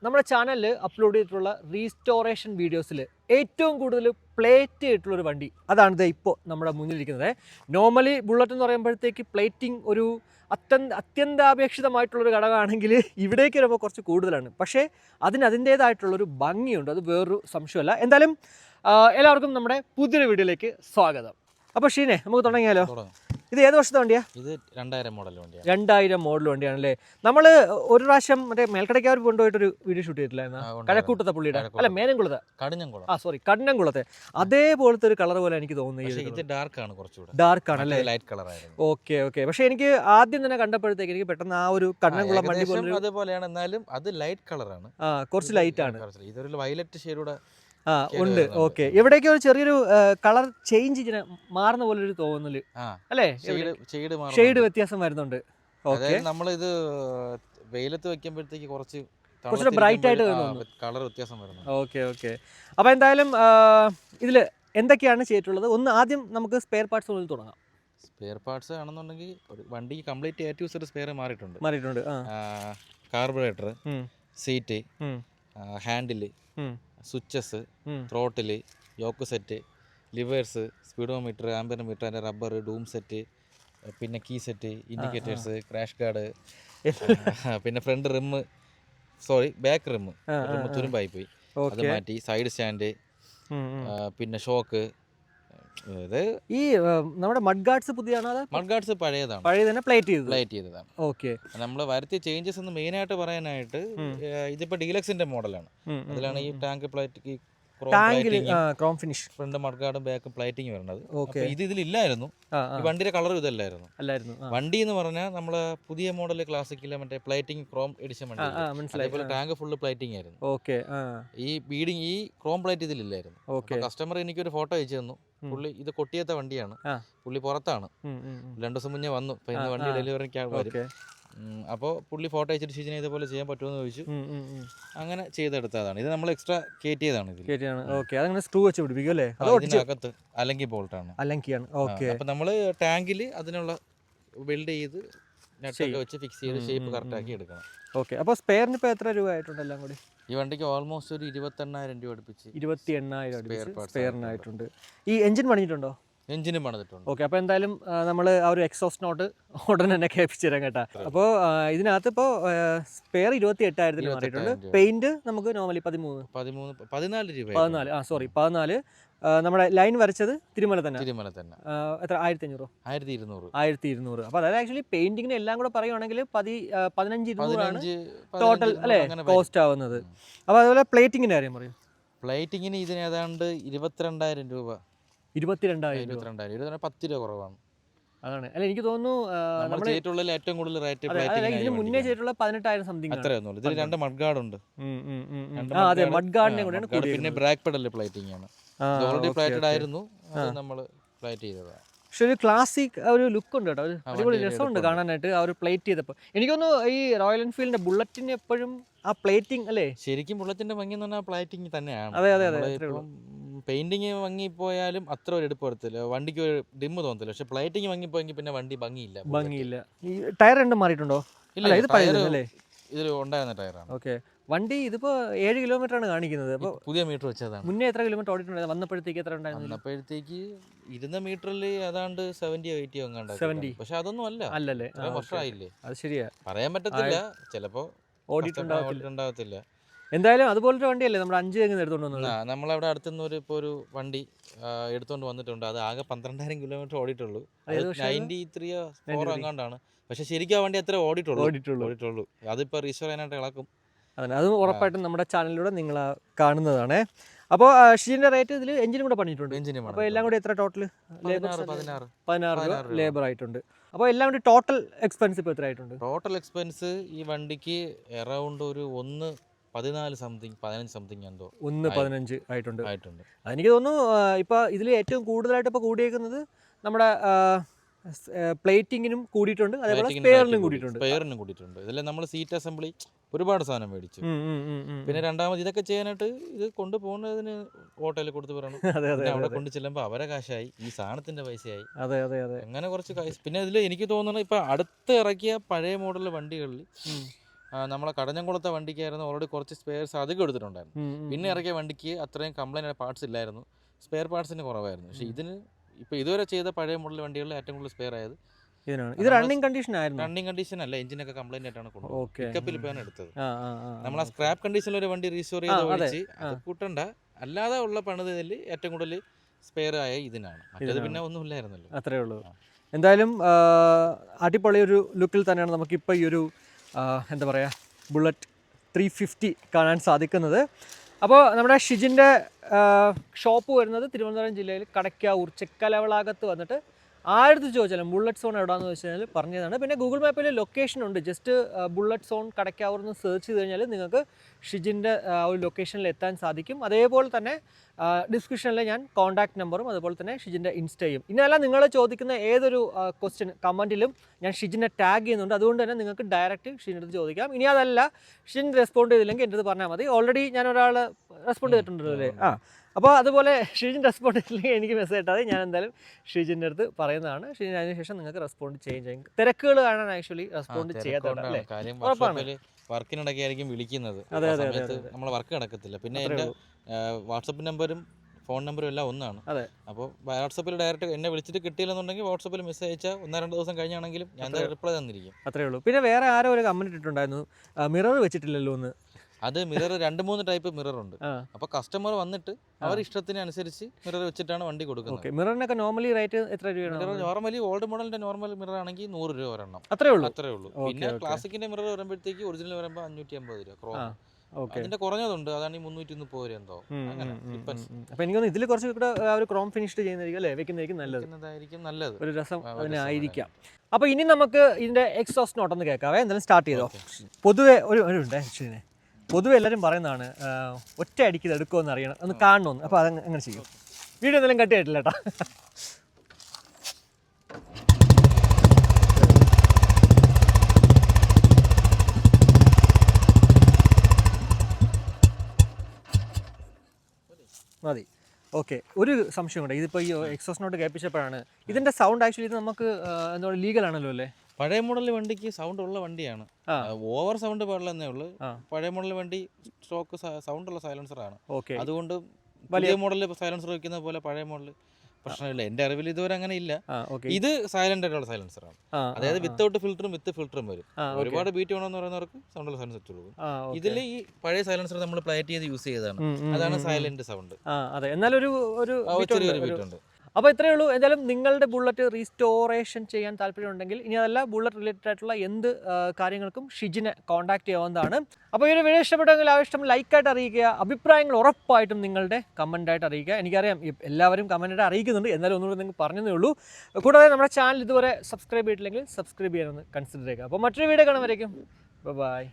നമ്മുടെ ചാനലിൽ അപ്ലോഡ് ചെയ്തിട്ടുള്ള റീസ്റ്റോറേഷൻ വീഡിയോസിൽ ഏറ്റവും കൂടുതൽ പ്ലേറ്റ് ചെയ്തിട്ടുള്ളൊരു വണ്ടി അതാണ് ഇപ്പോൾ നമ്മുടെ മുന്നിലിരിക്കുന്നത്. നോർമലി ബുള്ളറ്റ് എന്ന് പറയുമ്പോഴത്തേക്ക് പ്ലേറ്റിംഗ് ഒരു അത്യന്താപേക്ഷിതമായിട്ടുള്ളൊരു ഘടകമാണെങ്കിൽ ഇവിടേക്ക് വരുമ്പോൾ കുറച്ച് കൂടുതലാണ്. പക്ഷേ അതിൻ്റേതായിട്ടുള്ളൊരു ഭംഗിയുണ്ട്, അത് വേറൊരു സംശയമല്ല. എന്തായാലും എല്ലാവർക്കും നമ്മുടെ പുതിയൊരു വീഡിയോയിലേക്ക് സ്വാഗതം. അപ്പോൾ ഷീനെ, നമുക്ക് തുടങ്ങിയാലോ? ഇത് ഏത് വർഷത്തെ വണ്ടിയാ? ഇത് 2000 മോഡൽ വണ്ടിയാണ്. 2000 മോഡൽ വണ്ടിയാണല്ലേ. നമ്മൾ ഒരു പ്രാവശ്യം മറ്റേ മേൽക്കടയ്ക്കാർ കൊണ്ടുപോയിട്ടൊരു വീഡിയോ ഷൂട്ട് ചെയ്തിട്ടില്ലായിരുന്നു, കഴക്കൂട്ടത്തെ പുള്ളിയുടെ, അല്ല മേനംകുളത്തെ, കഠിനംകുളത്തെ അതേപോലത്തെ ഒരു കളർ പോലെ എനിക്ക് തോന്നുന്നു. ഡാർക്ക് ആണല്ലേ? Okay okay. പക്ഷെ എനിക്ക് ആദ്യം തന്നെ കണ്ടപ്പോഴത്തേക്ക് എനിക്ക് പെട്ടെന്ന് ആ ഒരു കഠിനംകുളം വണ്ടി പോലെ അതേപോലെയാണ്, എന്നാലും അത് ലൈറ്റ് കളറാണ്, കുറച്ച് ലൈറ്റ് ആണ്. ഇതൊരു വയലറ്റ് ഷെയ്ഡൂടെ ഉണ്ട്. ഓക്കെ. എവിടേക്കോ ഒരു ചെറിയൊരു കളർ ചേഞ്ച് ഇങ്ങനെ മാറുന്ന പോലെ ഒരു തോന്നല് അല്ലേ? ഷെയ്ഡ് വ്യത്യാസം വരുന്നുണ്ട്. നമ്മളിത് വെയിലത്ത് വെക്കുമ്പോഴത്തേക്ക് കുറച്ച് ബ്രൈറ്റ് ആയിട്ട് കളർ വ്യത്യാസം വരുന്നു. Okay okay. അപ്പോൾ എന്തായാലും ഇതിൽ എന്തൊക്കെയാണ് ചെയ്തിട്ടുള്ളത്? ഒന്ന് ആദ്യം നമുക്ക് സ്പെയർ പാർട്സ് മുതൽ തുടങ്ങാം. സ്പെയർ പാർട്സ് ആണെന്നുണ്ടെങ്കിൽ വണ്ടിക്ക് complete A to Z spare മാറിയിട്ടുണ്ട്. Carburettor, seat, handle, switches, throttle, yoke set, levers, speedometer, amperemeter, അതിൻ്റെ റബ്ബർ, ഡൂം സെറ്റ്, പിന്നെ key set, indicators, crash guard, പിന്നെ ഫ്രണ്ട് ബാക്ക് റിമ്മ് തുരുമ്പായി പോയി, അത് മാറ്റി, സൈഡ് സ്റ്റാൻഡ്, പിന്നെ ഷോക്ക്. ഈ നമ്മുടെ മഡ് ഗാർഡ്സ് പുതിയതാണോ? മഡ് ഗാർഡ്സ് പഴയതാണ്, പഴയതന്നെ പ്ലേറ്റ് ചെയ്തതാണ്. ഓക്കെ. നമ്മൾ വരുത്തിയ ചേഞ്ചസ് എന്ന് മെയിനായിട്ട് പറയാനായിട്ട് ഇതിപ്പോൾ ഡീലക്സിന്റെ മോഡലാണ്. അതിലാണ് ഈ tank plate, chrome finish, front മഡ്ഗാർഡും ബാക്കും പ്ലേറ്റിംഗ് വരുന്നത്. ഇതിലില്ലായിരുന്നു. ഈ വണ്ടിയുടെ കളർ ഇതല്ലായിരുന്നു. വണ്ടി എന്ന് പറഞ്ഞാൽ നമ്മള് പുതിയ മോഡൽ ക്ലാസിക്കിലെ മറ്റേ പ്ലേറ്റിംഗ് ക്രോം എഡിഷൻ വണ്ടി, അതേപോലെ ടാങ്ക് ഫുള്ള് പ്ലേറ്റിംഗ് ആയിരുന്നു. ഈ ബീഡിങ്, ഈ ക്രോം പ്ലേറ്റ് ഇതിലില്ലായിരുന്നു. കസ്റ്റമർ എനിക്കൊരു ഫോട്ടോ അയച്ചു തന്നു. പുള്ളി ഇത് കൊട്ടിയത്തെ വണ്ടിയാണ്, പുള്ളി പുറത്താണ്, 2 ദിവസം മുന്നേ വന്നു. ഇപ്പൊ ഇന്ന് വണ്ടി ഡെലിവറിക്ക് വരും. അപ്പോൾ പുള്ളി ഫോട്ടോ അയച്ചിട്ട് ഷിജിനെ ഇതുപോലെ ചെയ്യാൻ പറ്റുമെന്ന് ചോദിച്ചു. അങ്ങനെ ചെയ്തെടുത്തതാണ്. ഇത് നമ്മൾ എക്സ്ട്രാ കയറ്റിയതാണ്. സ്ക്രൂ വെച്ച് പിടിപ്പിക്കും അല്ലേ? അതിനകത്ത് അലങ്കി ബോൾട്ടാണ്. അപ്പോൾ നമ്മൾ ടാങ്കിൽ അതിനുള്ള വെൽഡ് ചെയ്ത് നെറ്റൊക്കെ വെച്ച് ഫിക്സ് ചെയ്ത് ഷേപ്പ് കറക്റ്റാക്കി എടുക്കണം. ഓക്കെ. അപ്പോൾ സ്പെയറിന് ഇപ്പോൾ എത്ര രൂപ ആയിട്ടുണ്ട് എല്ലാം കൂടി? ഈ വണ്ടിക്ക് ഓൾമോസ്റ്റ് ഒരു 28,000 രൂപ അടുപ്പിച്ച്. 28,000 സ്പെയറിനായിട്ടുണ്ട്. ഈ എഞ്ചിൻ പണിഞ്ഞിട്ടുണ്ടോ? എഞ്ചിനും പണിതിട്ടുണ്ട്. ഓക്കെ. അപ്പോൾ എന്തായാലും നമ്മൾ ആ ഒരു എക്സോസ്റ്റ് നോട്ട് ഉടനെ തന്നെ കേൾപ്പിച്ചു തരാം കേട്ടോ. അപ്പോൾ ഇതിനകത്ത് ഇപ്പോൾ സ്പെയർ 28,000 മാറിയിട്ടുണ്ട്. പെയിന്റ് നമുക്ക് നോർമലി 14 രൂപ. 14. നമ്മുടെ ലൈൻ വരച്ചത് തിരുമല തന്നെ. എത്ര? 1200. അപ്പോൾ അതായത് ആക്ച്വലി പെയിന്റിങ്ങിന് എല്ലാം കൂടെ പറയുവാണെങ്കിൽ 15,200 ടോട്ടൽ അല്ലേ കോസ്റ്റ് ആവുന്നത്. അപ്പോൾ അതുപോലെ പ്ലേറ്റിങ്ങിന്റെ കാര്യം പറയും. പ്ലേറ്റിങ്ങിന് ഇതിന് ഏതാണ്ട് 22,000 രൂപ. 22,000 ഇതിന് 10 രൂപ കുറവാണ്. അതാണ്. അല്ല, എനിക്ക് തോന്നുന്നു ഏറ്റവും കൂടുതൽ റേറ്റ് ഇതിന് മുന്നേ ചെയ്തിട്ടുള്ള 18,000 സംതിങ്. ഇതിൽ 2 മഡ് ഗാർഡ് ഉണ്ട്. മഡ് ഗാർഡിനെ കൂടെയാണ്. പിന്നെ ബ്രാക്ക് പെഡൽ പ്ലേറ്റിംഗ് ആണ്. ഓൾറെഡി പ്ലേറ്റഡ് ആയിരുന്നു, അത് നമ്മൾ പ്ലേറ്റ് ചെയ്തതാണ്. പക്ഷെ ഒരു ക്ലാസിക് ഒരു ലുക്ക് ഉണ്ട് കേട്ടോ, അടിപൊളി രസമുണ്ട് കാണാനായിട്ട് ആ ഒരു പ്ലേറ്റ് ചെയ്തപ്പോൾ. എനിക്കൊന്നു ഈ റോയൽ എൻഫീൽഡിന്റെ ബുള്ളറ്റിന് എപ്പോഴും ആ പ്ലേറ്റിംഗ് അല്ലേ? ശരിക്കും ബുള്ളറ്റിന്റെ ഭംഗി എന്ന് പറഞ്ഞാൽ പ്ലേറ്റിംഗ് തന്നെയാണ്. അതെ. പെയിന്റിങ് ഭംഗിപ്പോയാലും അത്ര ഒരു എടുപ്പ് വരത്തില്ല, വണ്ടിക്ക് ഒരു ഡിമ്മ് തോന്നത്തില്ല. പക്ഷെ പ്ലേറ്റിംഗ് ഭംഗിപ്പോയെങ്കിൽ പിന്നെ വണ്ടി ഭംഗിയില്ല. ഈ ടയർ രണ്ടും മാറിയിട്ടുണ്ടോ? ഇതിൽ ഉണ്ടായിരുന്ന ടയറാണ്. ഓക്കെ. വണ്ടി ഇതിപ്പോ 7 കിലോമീറ്റർ ആണ് കാണിക്കുന്നത്. അപ്പോൾ പുതിയ മീറ്റർ വെച്ചതാണ്. മുന്നേ എത്ര കിലോമീറ്റർ ഓടിയിട്ടുണ്ടായിരുന്നു? വന്നപ്പോഴത്തേക്ക് എത്ര ഉണ്ടായിരുന്നു? വന്നപ്പോഴത്തേക്ക് ഇരുന്ന മീറ്ററിൽ ഏതാണ്ട് 70-80 ഉണ്ടായിരുന്നു. പക്ഷെ അതൊന്നും അല്ലല്ലേ? വർഷമായില്ലേ? അത് ശരിയാ, പറയാൻ പറ്റത്തില്ല, ചിലപ്പോ ഓടിയിട്ടുണ്ടാവത്തില്ല. എന്തായാലും അതുപോലൊരു വണ്ടിയല്ലേ നമ്മൾ 5 എടുത്തോണ്ട് വന്നത്. നമ്മളവിടെ അടുത്തുനിന്ന് ഒരു വണ്ടി എടുത്തോണ്ട് വന്നിട്ടുണ്ട്. അത് ആകെ 12,000 കിലോമീറ്റർ ഓടിയിട്ടുള്ളൂ. 93 അങ്ങാണ്ടാണ്. പക്ഷെ ശരിക്കും ആ വണ്ടി അത്ര ഓടിയിട്ടുള്ളൂ. അതിപ്പോ റീസ്റ്റോർ ചെയ്യാനായിട്ട് ഇളക്കും. അത് ഉറപ്പായിട്ടും നമ്മുടെ ചാനലിലൂടെ നിങ്ങൾ കാണുന്നതാണ്. അപ്പോൾ ഷിജിന്റെ റേറ്റ് ഇതിൽ എഞ്ചിനും കൂടെ പണിയിട്ടുണ്ട്. അപ്പോൾ എല്ലാം കൂടി എത്ര ടോട്ടൽ? 16 രൂപ ലേബർ ആയിട്ടുണ്ട്. അപ്പോൾ എല്ലാം കൂടി ടോട്ടൽ എക്സ്പെൻസ് ഇപ്പോൾ എത്ര ആയിട്ടുണ്ട്? ടോട്ടൽ എക്സ്പെൻസ് ഈ വണ്ടിക്ക് അറൗണ്ട് ഒരു 15 സംതിങ് എന്തോ 1.15 ആയിട്ടുണ്ട്. അതെനിക്ക് തോന്നുന്നു ഇപ്പോൾ ഇതിൽ ഏറ്റവും കൂടുതലായിട്ട് ഇപ്പോൾ കൂടിയേക്കുന്നത് നമ്മുടെ പ്ലേറ്റിങ്ങിനും കൂടിയിട്ടുണ്ട്, അതേപോലെ സ്പെയറിനും കൂടിയിട്ടുണ്ട്. ഇതിൽ നമ്മൾ സീറ്റ് അസംബ്ലി ഒരുപാട് സാധനം മേടിച്ചു. പിന്നെ രണ്ടാമത് ഇതൊക്കെ ചെയ്യാനായിട്ട് ഇത് കൊണ്ടുപോകുന്നതിന് ഹോട്ടലിൽ കൊടുത്ത് പറയണം. അവിടെ കൊണ്ട് ചെല്ലുമ്പോൾ അവരെ കാശായി, ഈ സാധനത്തിന്റെ പൈസയായി. അങ്ങനെ കുറച്ച് കാശ്. പിന്നെ ഇതിൽ എനിക്ക് തോന്നുന്നു ഇപ്പൊ അടുത്ത് ഇറക്കിയ പഴയ മോഡൽ വണ്ടികളിൽ നമ്മളെ കടഞ്ഞംകുളത്തെ വണ്ടിക്കായിരുന്നു ഓൾറെഡി കുറച്ച് സ്പെയർസ് അധികം എടുത്തിട്ടുണ്ടായിരുന്നു. പിന്നെ ഇറക്കിയ വണ്ടിക്ക് അത്രയും കംപ്ലൈൻറ്റ് പാർട്സ് ഇല്ലായിരുന്നു, സ്പെയർ പാർട്സിന് കുറവായിരുന്നു. പക്ഷേ ഇതിന് ഇപ്പോൾ ഇതുവരെ ചെയ്ത പഴയ മോഡൽ വണ്ടികളിൽ ഏറ്റവും കൂടുതൽ സ്പെയർ ആയത് ഇതിനാണ്. ഇത് റണ്ണിങ് കണ്ടീഷൻ ആയിരുന്നു? റണ്ണിങ് കണ്ടീഷൻ അല്ല, എഞ്ചിനൊക്കെ കംപ്ലൈന്റ് ആയിട്ടാണ് കൊണ്ടുപോകുന്നത്. പിക്കപ്പിൽ ഇപ്പോഴാണ് എടുത്തത്. നമ്മൾ ആ സ്ക്രാപ്പ് കണ്ടീഷനിൽ ഒരു വണ്ടി റീസ്റ്റോർ ചെയ്ത് ഓടിച്ച് അത് കൂട്ടണ്ട, അല്ലാതെ ഉള്ള പണിതിൽ ഏറ്റവും കൂടുതൽ സ്പെയർ ആയ ഇതിനാണ്. മറ്റേത് പിന്നെ ഒന്നും ഇല്ലായിരുന്നല്ലോ. അത്രേ ഉള്ളൂ. എന്തായാലും അടിപൊളി ഒരു ലുക്കിൽ തന്നെയാണ് നമുക്കിപ്പോൾ ഈ ഒരു എന്താ പറയുക ബുള്ളറ്റ് 350 കാണാൻ സാധിക്കുന്നത്. അപ്പോൾ നമ്മുടെ ഷിജിൻ്റെ ഷോപ്പ് വരുന്നത് തിരുവനന്തപുരം ജില്ലയിൽ കടയ്ക്കാവൂർ ചെക്കലവളാകത്ത് വന്നിട്ട് ആരുടെ ചോദിച്ചാലും ബുള്ളറ്റ് സോൺ എവിടെയാണെന്ന് വെച്ച് കഴിഞ്ഞാൽ പറഞ്ഞതാണ്. പിന്നെ ഗൂഗിൾ മാപ്പിൽ ലൊക്കേഷൻ ഉണ്ട്, ജസ്റ്റ് ബുള്ളറ്റ് സോൺ കടയ്ക്കാവൂർ എന്ന് സെർച്ച് ചെയ്ത് കഴിഞ്ഞാൽ നിങ്ങൾക്ക് ഷിജിൻ്റെ ഒരു ലൊക്കേഷനിൽ എത്താൻ സാധിക്കും. അതേപോലെ തന്നെ ഡിസ്ക്രിപ്ഷനിൽ ഞാൻ കോൺടാക്ട് നമ്പറും അതുപോലെ തന്നെ ഷിജിൻ്റെ ഇൻസ്റ്റയും, ഇന്നല്ല നിങ്ങൾ ചോദിക്കുന്ന ഏതൊരു ക്വസ്റ്റ്യൻ കമൻറ്റിലും ഞാൻ ഷിജിനെ ടാഗ് ചെയ്യുന്നുണ്ട്. അതുകൊണ്ട് തന്നെ നിങ്ങൾക്ക് ഡയറക്റ്റ് ഷിജിൻ്റെ അടുത്ത് ചോദിക്കാം. ഇനി അതല്ല ഷിജിൻ റെസ്പോണ്ട് ചെയ്തില്ലെങ്കിൽ എൻ്റെ അടുത്ത് പറഞ്ഞാൽ മതി. ഓൾറെഡി ഞാൻ ഒരാൾ റെസ്പോണ്ട് ചെയ്തിട്ടുണ്ടല്ലോ അല്ലേ? അപ്പോൾ അതുപോലെ ഷിജിൻ റെസ്പോണ്ട് ചെയ്തില്ലെങ്കിൽ എനിക്ക് മെസ്സേജ് ഇട്ടാൽ ഞാൻ എന്തായാലും ഷിജിൻ്റെ അടുത്ത് പറയുന്നതാണ്. ഷിജിൻ അതിനുശേഷം നിങ്ങൾക്ക് റെസ്പോണ്ട് ചെയ്യും. തിരക്കുകൾ കാണാൻ ആക്ച്വലി റെസ്പോണ്ട് ചെയ്യാത്തല്ലേ? വർക്കിനിടയ്ക്ക് ആയിരിക്കും വിളിക്കുന്നത്, നമ്മളെ വർക്ക് നടക്കത്തില്ല. പിന്നെ എൻ്റെ വാട്സപ്പ് നമ്പറും ഫോൺ നമ്പറും എല്ലാം ഒന്നാണ്. അപ്പോൾ വാട്സപ്പിൽ ഡയറക്റ്റ് എന്നെ വിളിച്ചിട്ട് കിട്ടിയില്ലെന്നുണ്ടെങ്കിൽ വാട്സപ്പിൽ മെസ്സേജ് അയച്ചാൽ 1-2 ദിവസം കഴിഞ്ഞാണെങ്കിലും ഞാൻ റിപ്ലൈ തന്നിരിക്കും. അത്രേ ഉള്ളൂ. പിന്നെ വേറെ ആരോ ഒരു കമൻറ്റ് ഇട്ടിട്ടുണ്ടായിരുന്നു, മിറർ വെച്ചിട്ടില്ലല്ലോ എന്ന്. അത് മിറർ 2-3 ടൈപ്പ് മിറർ ഉണ്ട്. അപ്പോൾ കസ്റ്റമർ വന്നിട്ട് അവർ ഇഷ്ടത്തിനനുസരിച്ച് മിറർ വെച്ചിട്ടാണ് വണ്ടി കൊടുക്കുന്നത്. മിററിനൊക്കെ നോർമലി റേറ്റ് എത്ര രൂപയാണ്? നോർമലി ഓൾഡ് മോഡലിന്റെ നോർമൽ മിറർ ആണെങ്കിൽ 100 രൂപ ഒരെണ്ണം. അത്രേ ഉള്ളൂ. പിന്നെ ക്ലാസിക്കിന്റെ മിറർ വരുമ്പോഴത്തേക്ക് ഒറിജിനൽ വരുമ്പോൾ 550 രൂപ ക്രോം. അതിന്റെ കുറഞ്ഞതുണ്ട്, അതാണ് 330 രൂപ എന്തോ. അപ്പൊ എനിക്കൊന്ന് ഇതിൽ കുറച്ച് കൂടെ ഒരു ക്രോം ഫിനിഷ്ഡ് ചെയ്യുന്നതായിരിക്കും അല്ലേ, വെക്കുന്നതായിരിക്കും നല്ലത്, ഒരു രസം അതിനായിരിക്കാം. അപ്പൊ ഇനി നമുക്ക് ഇതിന്റെ എക്സോസ്റ്റ് നോട്ട് ഒന്ന് കേൾക്കാവേ. എന്തായാലും സ്റ്റാർട്ട് ചെയ്തോ. പൊതുവെ ഒരു ഉണ്ട് ആക്ച്വലി, പൊതുവെ എല്ലാവരും പറയുന്നതാണ് ഒറ്റ അടിക്ക് ഇത് എടുക്കുമെന്ന് അറിയണം, ഒന്ന് കാണണമെന്ന്. അപ്പോൾ അത് അങ്ങനെ ചെയ്യും. വീഡിയോ എന്തെങ്കിലും കട്ട് ആയിട്ടില്ല കേട്ടോ. മതി. ഓക്കെ, ഒരു സംശയം കൂടെ. ഇതിപ്പോൾ ഈ എക്സോസ്റ്റ് നോട്ട് കേൾപ്പിച്ചപ്പോഴാണ് ഇതിൻ്റെ സൗണ്ട് ആക്ച്വലി ഇത് നമുക്ക് എന്താ പറയുക ലീഗലാണല്ലോ അല്ലേ? പഴയ മോഡൽ വണ്ടിക്ക് സൗണ്ട് ഉള്ള വണ്ടിയാണ്, ഓവർ സൗണ്ട് പാടില്ലെന്നേ ഉള്ളൂ. പഴയ മോഡൽ വണ്ടി സ്റ്റോക്ക് സൗണ്ട് ഉള്ള സൈലൻസർ ആണ്. അതുകൊണ്ട് വലിയ മോഡൽ സൈലൻസർ വെക്കുന്ന പോലെ പഴയ മോഡൽ പ്രശ്നമില്ല. എന്റെ അറിവിൽ ഇതുവരെ അങ്ങനെ ഇല്ല. ഇത് സൈലന്റ് ആയിട്ടുള്ള സൈലൻസർ ആണ്, അതായത് വിത്തൗട്ട് ഫിൽറ്ററും വിത്ത് ഫിൽറ്ററും വരും. ഒരുപാട് ബീറ്റ് വേണമെന്ന് പറയുന്നവർക്ക് സൗണ്ട് ഉള്ള സൈലൻസർ കൊടുക്കും. ഇതിൽ ഈ പഴയ സൈലൻസർ നമ്മൾ പ്ലേറ്റ് ചെയ്ത് യൂസ് ചെയ്തതാണ്, അതാണ് സൈലന്റ് സൗണ്ട്. എന്നാലും ചെറിയൊരു ബീറ്റ് ഉണ്ട്. അപ്പോൾ ഇത്രയേ ഉള്ളൂ. എന്തായാലും നിങ്ങളുടെ ബുള്ളറ്റ് റീസ്റ്റോറേഷൻ ചെയ്യാൻ താല്പര്യമുണ്ടെങ്കിൽ, ഇനി അതല്ല ബുള്ളറ്റ് റിലേറ്റഡ് ആയിട്ടുള്ള എന്ത് കാര്യങ്ങൾക്കും ഷിജിനെ കോൺടാക്ട് ചെയ്യാവുന്നതാണ്. അപ്പോൾ ഈ ഒരു വീഡിയോ ഇഷ്ടപ്പെട്ടെങ്കിൽ ആവശ്യം ലൈക്കായിട്ട് അറിയിക്കുക, അഭിപ്രായങ്ങൾ ഉറപ്പായിട്ടും നിങ്ങളുടെ കമൻറ്റായിട്ട് അറിയിക്കുക. എനിക്കറിയാം എല്ലാവരും കമൻറ്റായിട്ട് അറിയിക്കുന്നുണ്ട്, എന്നാലും ഒന്നുകൂടി നിങ്ങൾക്ക് പറഞ്ഞതേ ഉള്ളൂ. കൂടാതെ നമ്മുടെ ചാനൽ ഇതുവരെ സബ്സ്ക്രൈബ് ചെയ്തിട്ടില്ലെങ്കിൽ സബ്സ്ക്രൈബ് ചെയ്യാനൊന്ന് കൺസിഡർ ചെയ്യുക. അപ്പോൾ മറ്റൊരു വീഡിയോ കാണുമ്പോഴേക്കും ബൈ.